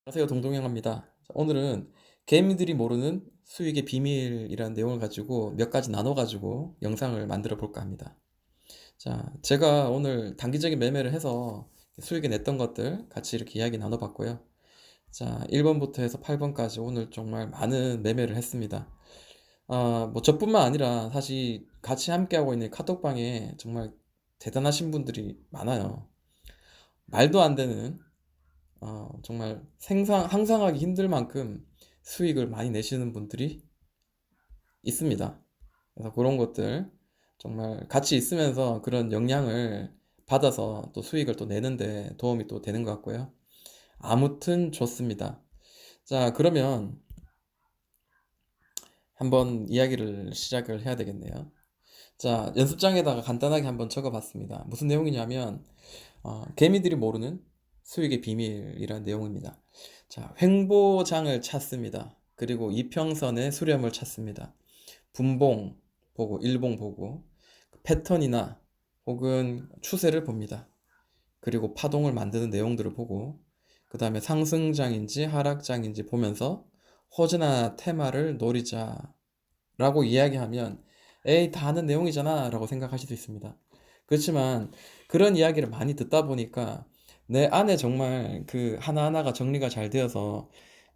안녕하세요. 동동영입니다. 오늘은 개미들이 모르는 수익의 비밀이라는 내용을 가지고 몇 가지 나눠가지고 영상을 만들어 볼까 합니다. 자, 제가 오늘 단기적인 매매를 해서 수익을 냈던 것들 같이 이렇게 이야기 나눠봤고요. 자, 1번부터 해서 8번까지 오늘 정말 많은 매매를 했습니다. 뭐 저뿐만 아니라 사실 같이 함께하고 있는 카톡방에 정말 대단하신 분들이 많아요. 말도 안 되는 정말 상상하기 힘들 만큼 수익을 많이 내시는 분들이 있습니다. 그래서 그런 것들 정말 같이 있으면서 그런 영향을 받아서 또 수익을 또 내는데 도움이 또 되는 것 같고요. 아무튼 좋습니다. 자, 그러면 한번 이야기를 시작을 해야 되겠네요. 자, 연습장에다가 간단하게 한번 적어봤습니다. 무슨 내용이냐면 개미들이 모르는 수익의 비밀이라는 내용입니다. 자, 횡보장을 찾습니다. 그리고 이평선의 수렴을 찾습니다. 분봉 보고, 일봉 보고, 패턴이나 혹은 추세를 봅니다. 그리고 파동을 만드는 내용들을 보고, 그 다음에 상승장인지 하락장인지 보면서 호재나 테마를 노리자라고 이야기하면, 에이, 다 아는 내용이잖아 라고 생각하실 수 있습니다. 그렇지만 그런 이야기를 많이 듣다 보니까 내 안에 정말 그 하나하나가 정리가 잘 되어서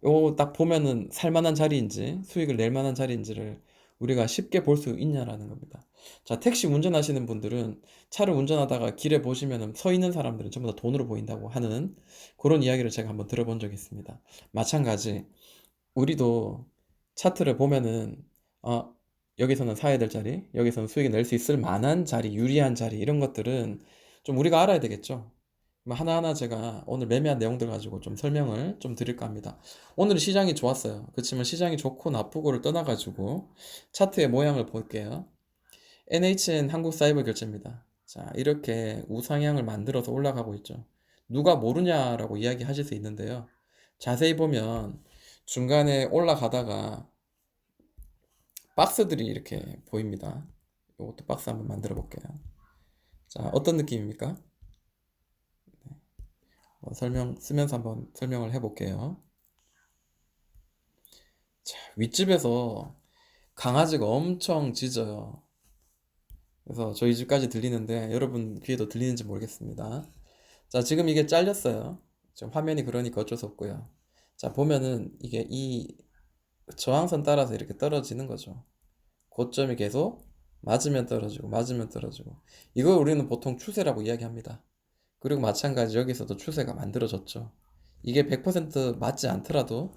요 딱 보면은 살만한 자리인지 수익을 낼 만한 자리인지를 우리가 쉽게 볼 수 있냐라는 겁니다. 자, 택시 운전하시는 분들은 차를 운전하다가 길에 보시면은 서 있는 사람들은 전부 다 돈으로 보인다고 하는 그런 이야기를 제가 한번 들어본 적이 있습니다. 마찬가지 우리도 차트를 보면은 어, 여기서는 사야 될 자리, 여기서는 수익을 낼 수 있을 만한 자리, 유리한 자리 이런 것들은 좀 우리가 알아야 되겠죠. 하나하나 제가 오늘 매매한 내용들 가지고 좀 설명을 좀 드릴까 합니다. 오늘 시장이 좋았어요. 그렇지만 시장이 좋고 나쁘고를 떠나가지고 차트의 모양을 볼게요. NHN 한국사이버결제입니다. 자, 이렇게 우상향을 만들어서 올라가고 있죠. 누가 모르냐라고 이야기하실 수 있는데요. 자세히 보면 중간에 올라가다가 박스들이 이렇게 보입니다. 이것도 박스 한번 만들어 볼게요. 자, 어떤 느낌입니까? 쓰면서 한번 설명을 해볼게요. 자, 윗집에서 강아지가 엄청 짖어요. 그래서 저희 집까지 들리는데 여러분 귀에도 들리는지 모르겠습니다. 자, 지금 이게 잘렸어요. 지금 화면이 그러니까 어쩔 수 없고요. 자, 보면은 이게 이 저항선 따라서 이렇게 떨어지는 거죠. 고점이 계속 맞으면 떨어지고 맞으면 떨어지고 이걸 우리는 보통 추세라고 이야기합니다. 그리고 마찬가지 여기서도 추세가 만들어졌죠. 이게 100% 맞지 않더라도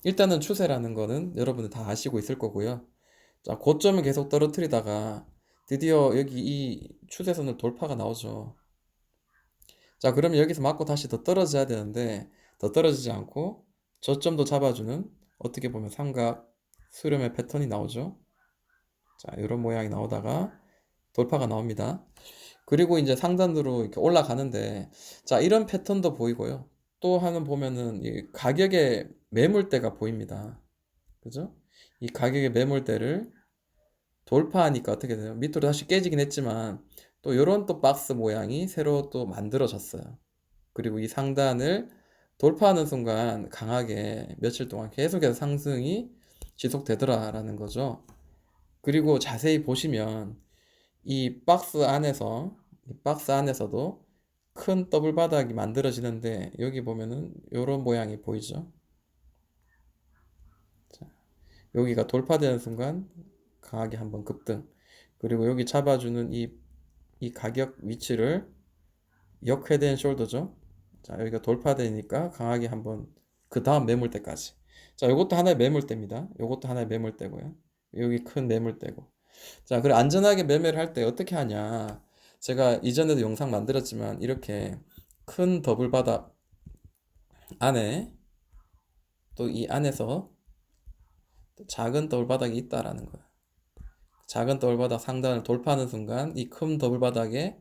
일단은 추세라는 거는 여러분들 다 아시고 있을 거고요. 자, 고점을 계속 떨어뜨리다가 드디어 여기 이 추세선을 돌파가 나오죠. 자, 그러면 여기서 맞고 다시 더 떨어져야 되는데 더 떨어지지 않고 저점도 잡아주는 어떻게 보면 삼각 수렴의 패턴이 나오죠. 자, 이런 모양이 나오다가 돌파가 나옵니다. 그리고 이제 상단으로 이렇게 올라가는데 자, 이런 패턴도 보이고요. 또 하나 보면은 이 가격의 매물대가 보입니다. 그죠? 이 가격의 매물대를 돌파하니까 어떻게 돼요? 밑으로 다시 깨지긴 했지만 또 요런 또 박스 모양이 새로 또 만들어졌어요. 그리고 이 상단을 돌파하는 순간 강하게 며칠 동안 계속해서 상승이 지속되더라라는 거죠. 그리고 자세히 보시면 이 박스 안에서도 큰 더블 바닥이 만들어지는데 여기 보면은 요런 모양이 보이죠. 자, 여기가 돌파되는 순간 강하게 한번 급등. 그리고 여기 잡아주는 이 가격 위치를 역회된 숄더죠. 자, 여기가 돌파되니까 강하게 한번 그 다음 매물대까지. 자, 이것도 하나의 매물대입니다. 이것도 하나의 매물대고요. 여기 큰 매물대고. 자, 그리고 안전하게 매매를 할 때 어떻게 하냐. 제가 이전에도 영상 만들었지만 이렇게 큰 더블 바닥 안에 또 이 안에서 또 작은 더블 바닥이 있다라는 거예요. 작은 더블 바닥 상단을 돌파하는 순간 이 큰 더블 바닥에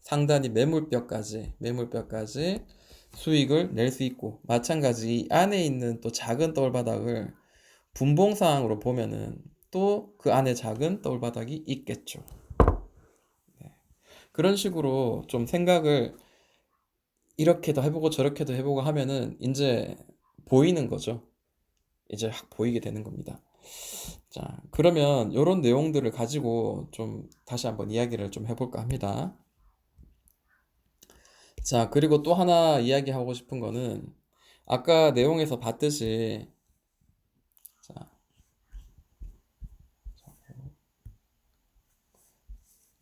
상단이 매물뼈까지 수익을 낼 수 있고 마찬가지 이 안에 있는 또 작은 더블 바닥을 분봉상으로 보면은 또 그 안에 작은 더블 바닥이 있겠죠. 그런 식으로 좀 생각을 이렇게도 해보고 저렇게도 해보고 하면은 이제 보이는 거죠. 이제 확 보이게 되는 겁니다. 자, 그러면 요런 내용들을 가지고 좀 다시 한번 이야기를 좀 해볼까 합니다. 자, 그리고 또 하나 이야기하고 싶은 거는 아까 내용에서 봤듯이 자,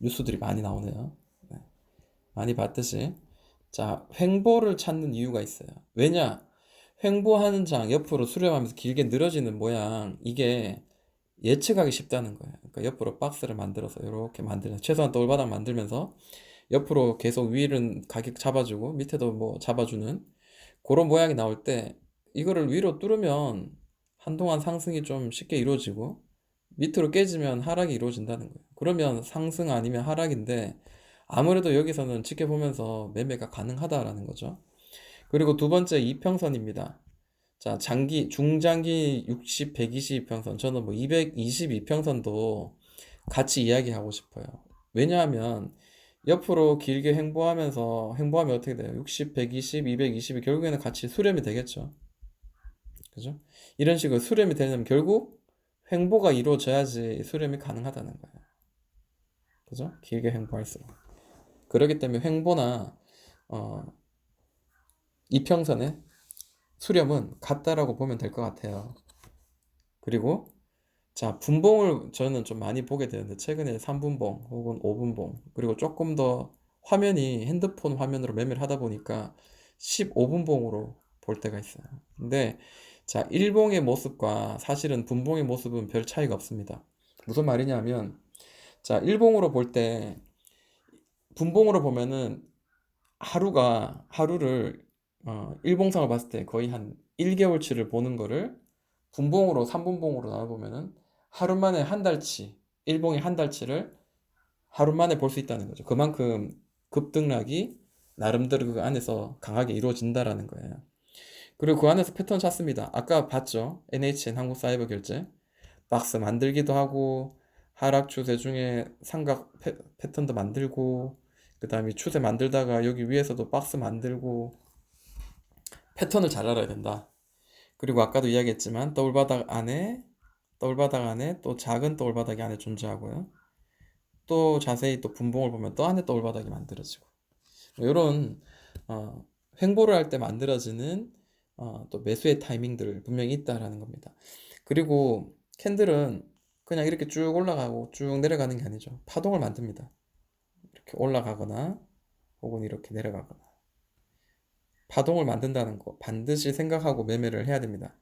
뉴스들이 많이 나오네요. 네, 많이 봤듯이 자, 횡보를 찾는 이유가 있어요. 왜냐? 횡보하는 장 옆으로 수렴하면서 길게 늘어지는 모양 이게 예측하기 쉽다는 거예요. 그러니까 옆으로 박스를 만들어서 이렇게 만들면 최소한 돌바닥 만들면서 옆으로 계속 위는 가격 잡아주고 밑에도 뭐 잡아주는 그런 모양이 나올 때 이거를 위로 뚫으면 한동안 상승이 좀 쉽게 이루어지고 밑으로 깨지면 하락이 이루어진다는 거예요. 그러면 상승 아니면 하락인데 아무래도 여기서는 지켜보면서 매매가 가능하다라는 거죠. 그리고 두 번째 이평선입니다. 자, 중장기 60, 120이평선, 저는 뭐 222평선도 같이 이야기하고 싶어요. 왜냐하면 옆으로 길게 횡보하면 어떻게 돼요? 60, 120, 220이 결국에는 같이 수렴이 되겠죠. 그죠? 이런 식으로 수렴이 되려면 결국 횡보가 이루어져야지 수렴이 가능하다는 거예요. 그죠? 길게 횡보할수록. 그렇기 때문에 횡보나 어, 이평선의 수렴은 같다라고 보면 될 것 같아요. 그리고 자, 분봉을 저는 좀 많이 보게 되는데 최근에 3분봉 혹은 5분봉 그리고 조금 더 화면이 핸드폰 화면으로 매매를 하다 보니까 15분봉으로 볼 때가 있어요. 근데 자, 일봉의 모습과 사실은 분봉의 모습은 별 차이가 없습니다. 무슨 말이냐면 자, 일봉으로 볼 때 분봉으로 보면은 하루를 일봉상을 봤을 때 거의 한 1개월치를 보는 거를 분봉으로 3분봉으로 나눠보면은 하루 만에 한 달치, 일봉의 한 달치를 하루 만에 볼 수 있다는 거죠. 그만큼 급등락이 나름대로 그 안에서 강하게 이루어진다라는 거예요. 그리고 그 안에서 패턴 찾습니다. 아까 봤죠? NHN 한국사이버결제 박스 만들기도 하고 하락 추세 중에 삼각 패턴도 만들고 그 다음에 추세 만들다가 여기 위에서도 박스 만들고 패턴을 잘 알아야 된다. 그리고 아까도 이야기했지만 더블바닥 안에 또 작은 더블바닥이 안에 존재하고요. 또 자세히 또 분봉을 보면 또 안에 더블바닥이 만들어지고 이런 횡보를 할 때 만들어지는 또 매수의 타이밍들 분명히 있다라는 겁니다. 그리고 캔들은 그냥 이렇게 쭉 올라가고 쭉 내려가는 게 아니죠. 파동을 만듭니다. 이렇게 올라가거나 혹은 이렇게 내려가거나 파동을 만든다는 거 반드시 생각하고 매매를 해야 됩니다.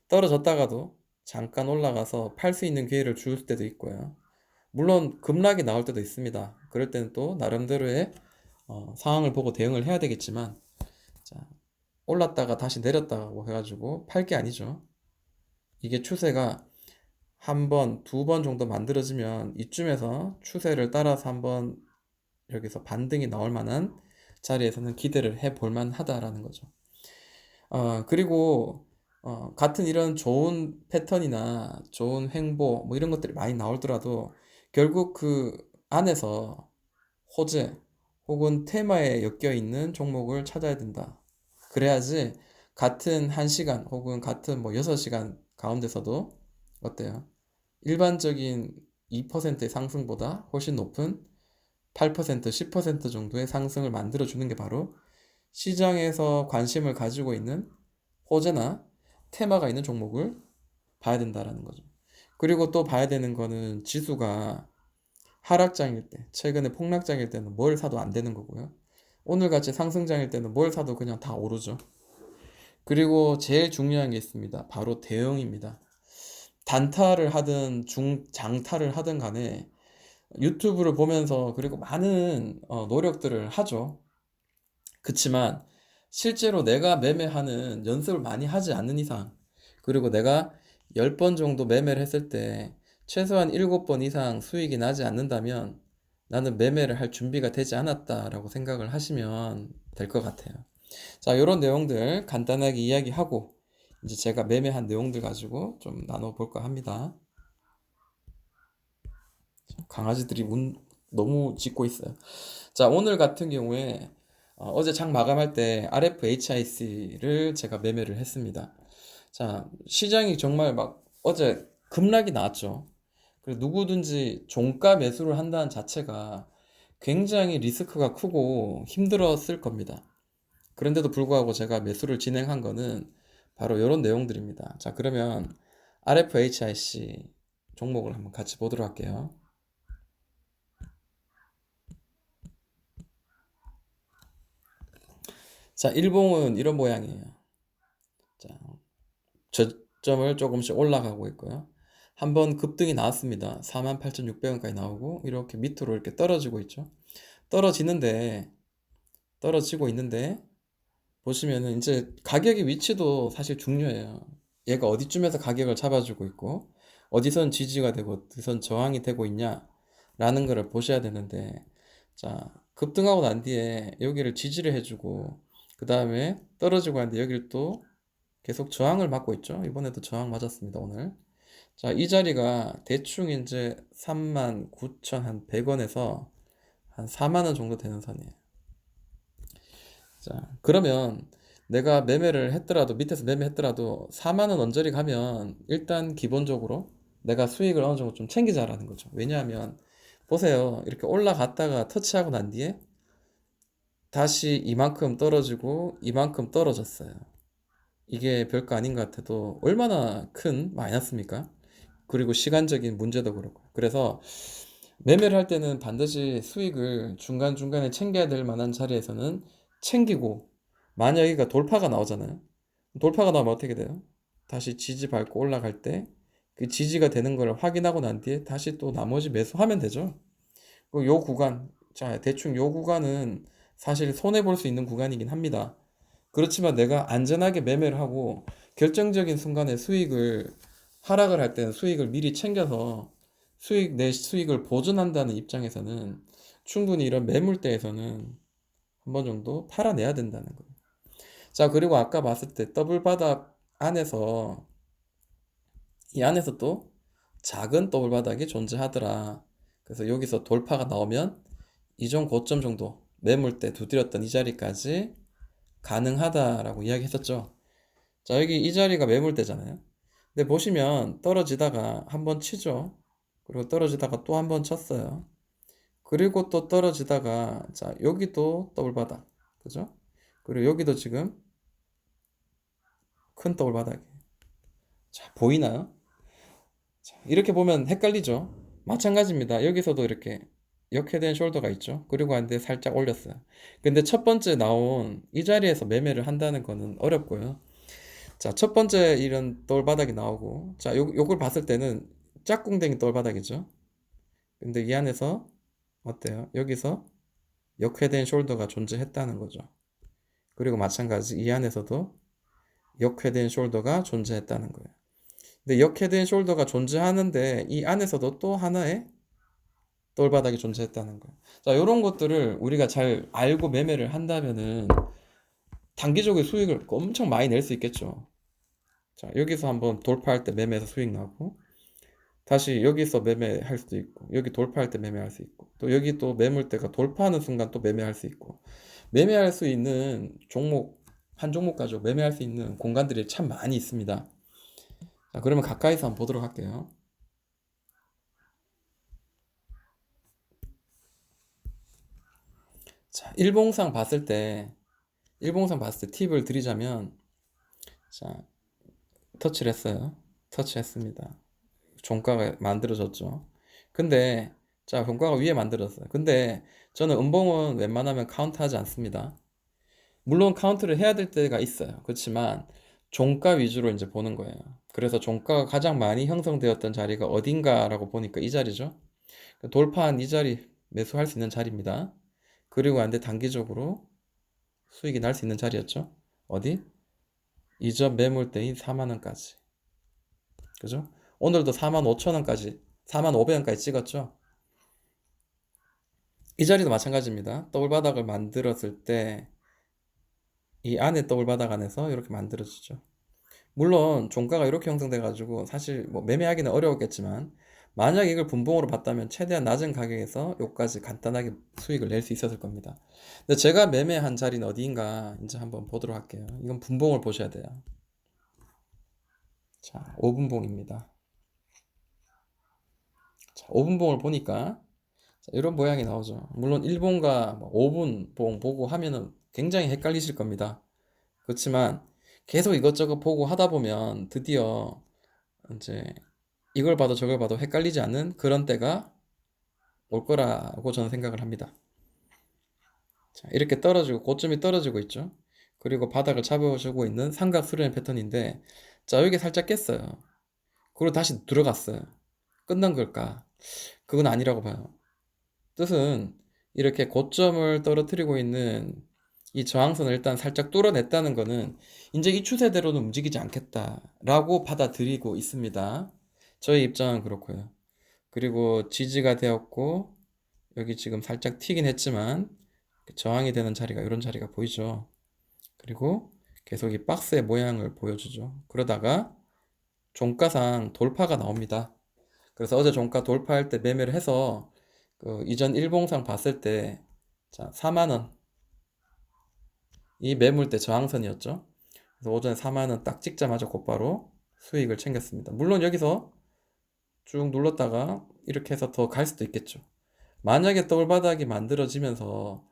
떨어졌다가도 잠깐 올라가서 팔 수 있는 기회를 줄 때도 있고요. 물론 급락이 나올 때도 있습니다. 그럴 때는 또 나름대로의 상황을 보고 대응을 해야 되겠지만 자, 올랐다가 다시 내렸다고 해가지고 팔 게 아니죠. 이게 추세가 한 번, 두 번 정도 만들어지면 이쯤에서 추세를 따라서 한번 여기서 반등이 나올 만한 자리에서는 기대를 해볼 만하다라는 거죠. 그리고 같은 이런 좋은 패턴이나 좋은 횡보 뭐 이런 것들이 많이 나오더라도 결국 그 안에서 호재 혹은 테마에 엮여 있는 종목을 찾아야 된다. 그래야지 같은 1시간 혹은 같은 뭐 6시간 가운데서도 어때요? 일반적인 2%의 상승보다 훨씬 높은 8%, 10% 정도의 상승을 만들어주는 게 바로 시장에서 관심을 가지고 있는 호재나 테마가 있는 종목을 봐야 된다라는 거죠. 그리고 또 봐야 되는 거는 지수가 하락장일 때, 최근에 폭락장일 때는 뭘 사도 안 되는 거고요. 오늘같이 상승장일 때는 뭘 사도 그냥 다 오르죠. 그리고 제일 중요한 게 있습니다. 바로 대응입니다. 단타를 하든 장타를 하든 간에 유튜브를 보면서 그리고 많은 노력들을 하죠. 그치만 실제로 내가 매매하는 연습을 많이 하지 않는 이상 그리고 내가 10번 정도 매매를 했을 때 최소한 7번 이상 수익이 나지 않는다면 나는 매매를 할 준비가 되지 않았다라고 생각을 하시면 될 것 같아요. 자, 이런 내용들 간단하게 이야기하고 이제 제가 매매한 내용들 가지고 좀 나눠볼까 합니다. 강아지들이 너무 짖고 있어요. 자, 오늘 같은 경우에 어제 장 마감할 때 RFHIC를 제가 매매를 했습니다. 자, 시장이 정말 막 어제 급락이 나왔죠. 그리고 누구든지 종가 매수를 한다는 자체가 굉장히 리스크가 크고 힘들었을 겁니다. 그런데도 불구하고 제가 매수를 진행한 거는 바로 이런 내용들입니다. 자, 그러면 RFHIC 종목을 한번 같이 보도록 할게요. 자, 일봉은 이런 모양이에요. 자, 저점을 조금씩 올라가고 있고요. 한번 급등이 나왔습니다. 48,600원까지 나오고 이렇게 밑으로 이렇게 떨어지고 있죠. 떨어지고 있는데 보시면은 이제 가격의 위치도 사실 중요해요. 얘가 어디쯤에서 가격을 잡아주고 있고 어디선 지지가 되고 어디선 저항이 되고 있냐라는 거를 보셔야 되는데, 자, 급등하고 난 뒤에 여기를 지지를 해주고 그 다음에 떨어지고 하는데 여기를 또 계속 저항을 받고 있죠. 이번에도 저항 맞았습니다, 오늘. 자, 이 자리가 대충 이제 39,100원에서 한 4만 원 정도 되는 선이에요. 자, 그러면 내가 매매를 했더라도, 밑에서 매매했더라도 4만 원 언저리 가면 일단 기본적으로 내가 수익을 어느 정도 좀 챙기자라는 거죠. 왜냐하면 보세요. 이렇게 올라갔다가 터치하고 난 뒤에 다시 이만큼 떨어지고 이만큼 떨어졌어요. 이게 별거 아닌 것 같아도 얼마나 큰 마이너스입니까? 그리고 시간적인 문제도 그렇고. 그래서 매매를 할 때는 반드시 수익을 중간중간에 챙겨야 될 만한 자리에서는 챙기고, 만약 여기가 돌파가 나오잖아요. 돌파가 나오면 어떻게 돼요? 다시 지지 밟고 올라갈 때 그 지지가 되는 걸 확인하고 난 뒤에 다시 또 나머지 매수하면 되죠. 요 구간, 자, 대충 요 구간은 사실 손해 볼 수 있는 구간이긴 합니다. 그렇지만 내가 안전하게 매매를 하고 결정적인 순간에 수익을, 하락을 할 때는 수익을 미리 챙겨서 내 수익을 보존한다는 입장에서는 충분히 이런 매물대에서는 한 번 정도 팔아내야 된다는 거예요. 자, 그리고 아까 봤을 때 더블 바닥 안에서, 이 안에서 또 작은 더블 바닥이 존재하더라. 그래서 여기서 돌파가 나오면 이전 고점 정도, 매물대 두드렸던 이 자리까지 가능하다라고 이야기했었죠. 자, 여기 이 자리가 매물대잖아요. 근데 보시면 떨어지다가 한번 치죠. 그리고 떨어지다가 또 한번 쳤어요. 그리고 또 떨어지다가, 자, 여기도 더블 바닥. 그죠? 그리고 여기도 지금 큰 더블 바닥이에요. 자, 보이나요? 자, 이렇게 보면 헷갈리죠? 마찬가지입니다. 여기서도 이렇게 역회된 숄더가 있죠. 그리고 한데 살짝 올렸어요. 근데 첫 번째 나온 이 자리에서 매매를 한다는 거는 어렵고요. 자, 첫 번째 이런 돌바닥이 나오고, 자, 요걸 봤을 때는 짝꿍댕이 돌바닥이죠. 근데 이 안에서 어때요? 여기서 역회된 숄더가 존재했다는 거죠. 그리고 마찬가지 이 안에서도 역회된 숄더가 존재했다는 거예요. 근데 역회된 숄더가 존재하는데 이 안에서도 또 하나의 돌바닥이 존재했다는 거예요. 자, 이런 것들을 우리가 잘 알고 매매를 한다면은 단기적인 수익을 엄청 많이 낼 수 있겠죠. 자, 여기서 한번 돌파할 때 매매해서 수익 나고, 다시 여기서 매매할 수도 있고, 여기 돌파할 때 매매할 수 있고, 또 여기 또 매물대가 돌파하는 순간 또 매매할 수 있고, 매매할 수 있는 종목, 한 종목 가지고 매매할 수 있는 공간들이 참 많이 있습니다. 자, 그러면 가까이서 한번 보도록 할게요. 자, 일봉상 봤을 때 팁을 드리자면, 자, 터치를 했어요. 터치했습니다. 종가가 만들어졌죠. 근데, 자, 종가가 위에 만들었어요. 근데 저는 음봉은 웬만하면 카운트하지 않습니다. 물론 카운트를 해야 될 때가 있어요. 그렇지만 종가 위주로 이제 보는 거예요. 그래서 종가가 가장 많이 형성되었던 자리가 어딘가라고 보니까 이 자리죠. 돌파한 이 자리 매수할 수 있는 자리입니다. 그리고 안돼 단기적으로 수익이 날 수 있는 자리였죠. 어디? 이전 매물대인 4만 원까지. 그죠? 오늘도 4만 5천 원까지, 4만 500원까지 찍었죠. 이 자리도 마찬가지입니다. 더블 바닥을 만들었을 때 이 안에 더블 바닥 안에서 이렇게 만들어지죠. 물론 종가가 이렇게 형성돼 가지고 사실 뭐 매매하기는 어려웠겠지만 만약 이걸 분봉으로 봤다면 최대한 낮은 가격에서 요까지 간단하게 수익을 낼 수 있었을 겁니다. 근데 제가 매매한 자리는 어디인가 이제 한번 보도록 할게요. 이건 분봉을 보셔야 돼요. 자, 5분봉입니다. 자, 5분봉을 보니까 자, 이런 모양이 나오죠. 물론 1분과 5분봉 보고 하면은 굉장히 헷갈리실 겁니다. 그렇지만 계속 이것저것 보고 하다 보면 드디어 이제 이걸 봐도 저걸 봐도 헷갈리지 않는 그런 때가 올 거라고 저는 생각을 합니다. 자, 이렇게 떨어지고 고점이 떨어지고 있죠. 그리고 바닥을 잡아주고 있는 삼각 수렴 패턴인데 자, 여기 살짝 깼어요. 그리고 다시 들어갔어요. 끝난 걸까? 그건 아니라고 봐요. 뜻은 이렇게 고점을 떨어뜨리고 있는 이 저항선을 일단 살짝 뚫어냈다는 거는 이제 이 추세대로는 움직이지 않겠다라고 받아들이고 있습니다. 저희 입장은 그렇고요. 그리고 지지가 되었고 여기 지금 살짝 튀긴 했지만 저항이 되는 자리가 이런 자리가 보이죠. 그리고 계속 이 박스의 모양을 보여주죠. 그러다가 종가상 돌파가 나옵니다. 그래서 어제 종가 돌파할 때 매매를 해서 그 이전 일봉상 봤을 때 자, 4만원 이 매물대 저항선이었죠. 그래서 오전에 4만원 딱 찍자마자 곧바로 수익을 챙겼습니다. 물론 여기서 쭉 눌렀다가 이렇게 해서 더 갈 수도 있겠죠. 만약에 더블바닥이 만들어지면서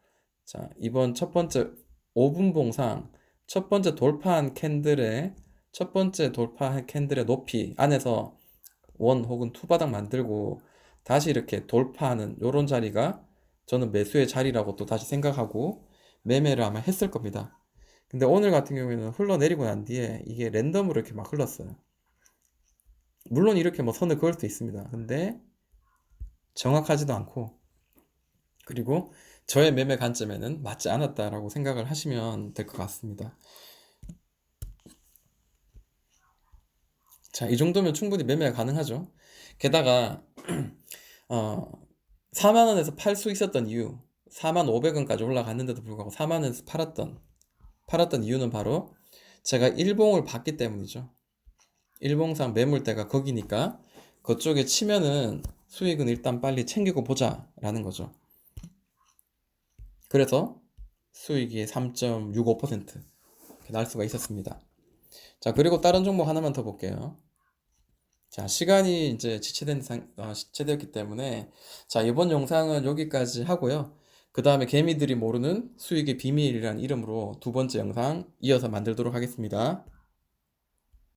자, 이번 첫 번째 5분 봉상 첫 번째 돌파한 캔들의 첫 번째 돌파한 캔들의 높이 안에서 원 혹은 투 바닥 만들고 다시 이렇게 돌파하는 요런 자리가 저는 매수의 자리라고 또 다시 생각하고 매매를 아마 했을 겁니다. 근데 오늘 같은 경우에는 흘러내리고 난 뒤에 이게 랜덤으로 이렇게 막 흘렀어요. 물론 이렇게 뭐 선을 그을 수도 있습니다. 근데 정확하지도 않고 그리고 저의 매매 관점에는 맞지 않았다라고 생각을 하시면 될 것 같습니다. 자, 이 정도면 충분히 매매가 가능하죠. 게다가 4만 원에서 팔 수 있었던 이유, 4만 500원까지 올라갔는데도 불구하고 4만 원에서 팔았던 이유는 바로 제가 일봉을 봤기 때문이죠. 일봉상 매물대가 거기니까 그쪽에 치면은 수익은 일단 빨리 챙기고 보자라는 거죠. 그래서 수익이 3.65% 날 수가 있었습니다. 자, 그리고 다른 종목 하나만 더 볼게요. 자, 시간이 이제 지체되었기 때문에 자, 이번 영상은 여기까지 하고요. 그 다음에 개미들이 모르는 수익의 비밀이라는 이름으로 두 번째 영상 이어서 만들도록 하겠습니다.